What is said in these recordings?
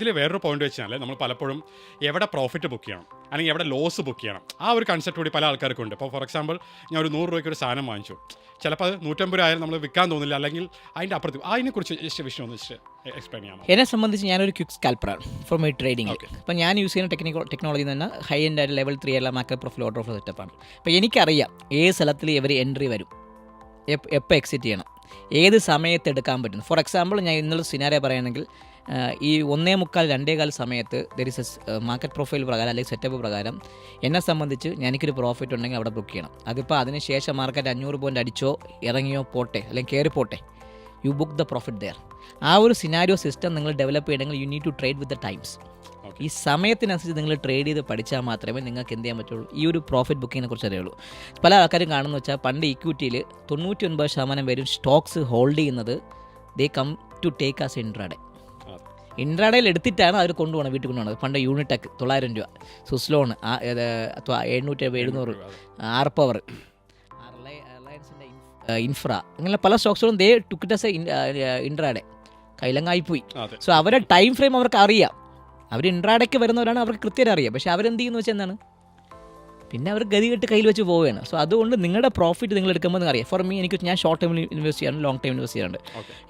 ഇതിൽ വേറൊരു പോയിന്റ് വെച്ചാൽ നമ്മൾ പലപ്പോഴും എവിടെ പ്രോഫിറ്റ് ബുക്ക് ചെയ്യണം അല്ലെങ്കിൽ എവിടെ ലോസ് ബുക്ക് ചെയ്യണം ആ ഒരു കൺസെപ്റ്റ് കൂടി പല ആൾക്കാർക്കും ഉണ്ട്. ഇപ്പോൾ ഫോർ എക്സാമ്പിൾ ഞാൻ ഒരു 100 രൂപയ്ക്ക് ഒരു സാധനം വാങ്ങിച്ചു, ചിലപ്പോൾ അത് 150 രൂപ ആയാലും നമ്മൾ വിൽക്കാൻ തോന്നില്ല, അല്ലെങ്കിൽ അതിൻ്റെ അപ്പുറത്ത് അതിനെക്കുറിച്ച് വിഷയം ഒന്ന് എക്സ്പ്ലെയിൻ ചെയ്യാം. എന്നെ സംബന്ധിച്ച് ഞാനൊരു ക്വിക്ക് സ്കാൽപ്പറാണ് ഫോർ മൈ ട്രേഡിംഗ്. അപ്പോൾ ഞാൻ യൂസ് ചെയ്യുന്ന ടെക്നോളജി എന്ന് പറഞ്ഞാൽ ഹൈ എൻഡ് ആയിട്ട് ലെവൽ 3 എല്ലാം മാർക്കറ്റ് പ്രൊഫൈൽ ഓർഡർ ഓഫ് സെറ്റപ്പാണ്. അപ്പോൾ എനിക്കറിയാം ഏത് സ്ഥലത്തിൽ ഇവർ എൻട്രി വരും, എപ്പോൾ എക്സിറ്റ് ചെയ്യണം, ഏത് സമയത്ത് എടുക്കാൻ പറ്റും. ഫോർ എക്സാമ്പിൾ ഞാൻ ഇന്നലെ സിനാരിയോ പറയുകയാണെങ്കിൽ ഈ 1:45-2:15 സമയത്ത് there is A market profile പ്രകാരം അല്ലെങ്കിൽ സെറ്റപ്പ് പ്രകാരം എന്നെ സംബന്ധിച്ച് എനിക്കൊരു പ്രോഫിറ്റ് ഉണ്ടെങ്കിൽ അവിടെ ബുക്ക് ചെയ്യണം. അതിപ്പോൾ അതിന് ശേഷം മാർക്കറ്റ് 500 പോയിൻ്റ് അടിച്ചോ ഇറങ്ങിയോ പോട്ടെ അല്ലെങ്കിൽ കയറി പോട്ടെ, you book the profit there. ആ ഒരു സിനാരിയോ സിസ്റ്റം നിങ്ങൾ ഡെവലപ്പ് ചെയ്യണമെങ്കിൽ you need to trade with the times. ഈ സമയത്തിനനുസരിച്ച് നിങ്ങൾ ട്രേഡ് ചെയ്ത് പഠിച്ചാൽ മാത്രമേ നിങ്ങൾക്ക് എന്ത് ചെയ്യാൻ പറ്റുള്ളൂ, ഈ ഒരു പ്രോഫിറ്റ് ബുക്കിങ്ങിനെ കുറിച്ച് അറിയുള്ളൂ. പല ആൾക്കാരും കാണുന്ന വെച്ചാൽ പണ്ട് ഇക്വിറ്റിയിൽ 99% പേരും സ്റ്റോക്സ് ഹോൾഡ് ചെയ്യുന്നത് they come to take as ഇൻട്രാഡേയിൽ എടുത്തിട്ടാണ് അവർ കൊണ്ടുപോകണം, വീട്ടിൽ കൊണ്ടുപോകണത്. പണ്ട് യൂണിടെക് 900 രൂപ, സ്വിസ്ലോൺ 700-700, ആർപവർ, റിലയൻസിൻ്റെ ഇൻഫ്ര, അങ്ങനെ പല സ്റ്റോക്സുകളും ദേ ടുക്കിറ്റസ് ഇൻട്രാഡേ കൈലങ്ങായിപ്പോയി. സോ അവരുടെ ടൈം ഫ്രെയിം അവർക്ക് അറിയാം. അവർ ഇൻട്രാഡേക്ക് വരുന്നവരാണ്, അവർക്ക് കൃത്യത അറിയാം. പക്ഷേ അവരെന്ത് ചെയ്യുന്നു വെച്ചാൽ എന്താണ്, പിന്നെ അവർ ഗതികെട്ട് കയ്യിൽ വെച്ച് പോവുകയാണ്. സോ അതുകൊണ്ട് നിങ്ങളുടെ പ്രോഫിറ്റ് നിങ്ങൾ എടുക്കുമ്പോൾ അറിയാം. ഫോർ മീ ഞാൻ ഷോർട്ട് ടൈമിൽ ഇൻവെസ്റ്റ് ചെയ്യാറുണ്ട്, ലോങ് ടൈം ഇൻവെസ്റ്റ് ചെയ്യാറുണ്ട്.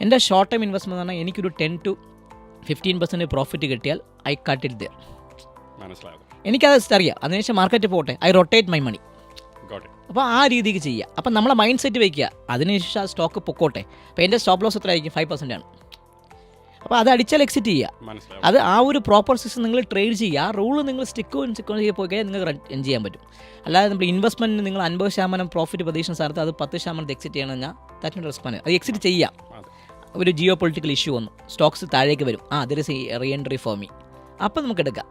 എൻ്റെ ഷോർട്ട് ടൈം ഇൻവെസ്റ്റ്മെൻറ്റ് പറഞ്ഞാൽ എനിക്കൊരു 10-15% പ്രോഫിറ്റ് കിട്ടിയാൽ ഐ കട്ട് ഇറ്റ് ദെയർ. എനിക്കത് അറിയാം. അതിനുശേഷം മാർക്കറ്റ് പോട്ടെ, ഐ റൊട്ടേറ്റ് മൈ മണി. അപ്പോൾ ആ രീതിക്ക് ചെയ്യുക. അപ്പം നമ്മളെ മൈൻഡ് സെറ്റ് വയ്ക്കുക, അതിനുശേഷം ആ സ്റ്റോക്ക് പൊക്കോട്ടെ. അപ്പോൾ എൻ്റെ സ്റ്റോപ്പ് ലോസ് എത്ര ആയിരിക്കും? 5% ആണ്. അപ്പോൾ അത് അടിച്ചാൽ എക്സിറ്റ് ചെയ്യുക. അത് ആ ഒരു പ്രോപ്പർ സിസ്റ്റം നിങ്ങൾ ട്രേഡ് ചെയ്യുക. ആ റൂൾ നിങ്ങൾ സ്റ്റിക്ക് ചെയ്ത് പോയി കഴിഞ്ഞാൽ നിങ്ങൾക്ക് എൻ ചെയ്യാൻ പറ്റും. അല്ലാതെ നമ്മൾ ഇൻവെസ്റ്റ്മെൻറ്റിന് നിങ്ങൾ 50% പ്രോഫിറ്റ് പ്രതീക്ഷ സ്ഥലത്ത് അത് 10% എക്സിറ്റ് ചെയ്യണമെന്നാൽ ദാറ്റ് റെസ്പോണ്ട് അത് എക്സിറ്റ് ചെയ്യാം. ഒരു ജിയോ പൊളിറ്റിക്കൽ ഇഷ്യൂ വന്നു, സ്റ്റോക്സ് താഴേക്ക് വരും, there is re entry for me, അപ്പം നമുക്ക് എടുക്കാം.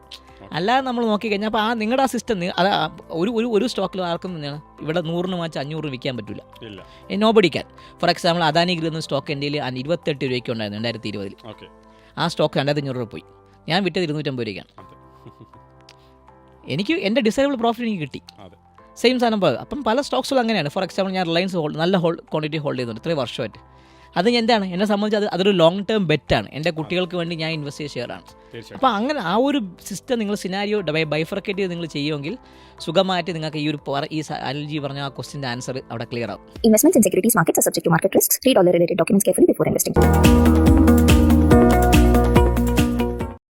അല്ലാതെ നമ്മൾ നോക്കിക്കഴിഞ്ഞാൽ അപ്പോൾ നിങ്ങളുടെ ആ സിസ്റ്റം അത് ഒരു സ്റ്റോക്കിൽ ആർക്കും ഇവിടെ 100 വാങ്ങിച്ച് 500 വിൽക്കാൻ പറ്റില്ല. Nobody can. For example Adani group stock എൻ്റെ 28 രൂപയ്ക്ക് ഉണ്ടായിരുന്നു 2020. ആ സ്റ്റോക്ക് 2500 രൂപ പോയി, ഞാൻ വിറ്റത് 250 രൂപയ്ക്കാണ്. എനിക്ക് എൻ്റെ ഡിസൈബിൾ പ്രോഫിറ്റ് എനിക്ക് കിട്ടി. സെയിം സാധനം പോയത്. അപ്പം പല സ്റ്റോക്സുകളും അങ്ങനെയാണ്. ഫോർ എക്സാമ്പിൾ ഞാൻ റിലയൻസ് നല്ല ക്വാണ്ടിറ്റി ഹോൾഡ് ചെയ്യുന്നുണ്ട് ഇത്രയും വർഷമായിട്ട്. അത് എന്താണ് എന്നെ സംബന്ധിച്ച് അതൊരു ലോങ് ടേം ബെറ്റാണ്. എൻ്റെ കുട്ടികൾക്ക് വേണ്ടി ഞാൻ ഇൻവെസ്റ്റ് ചെയ്ത ഷെയറാണ്. അപ്പോൾ അങ്ങനെ ആ ഒരു സിസ്റ്റം നിങ്ങൾ സിനാരിയോ ബൈഫർക്കേറ്റ് ചെയ്ത് നിങ്ങൾ ചെയ്യുമെങ്കിൽ സുഖമായിട്ട് നിങ്ങൾക്ക് ഈ അനിൽജി പറഞ്ഞ ആ ക്വസ്റ്റിൻ്റെ ആൻസർ അവിടെ ക്ലിയർ ആവും. Investments in securities markets are subject to market risks. Read all the related documents carefully before investing.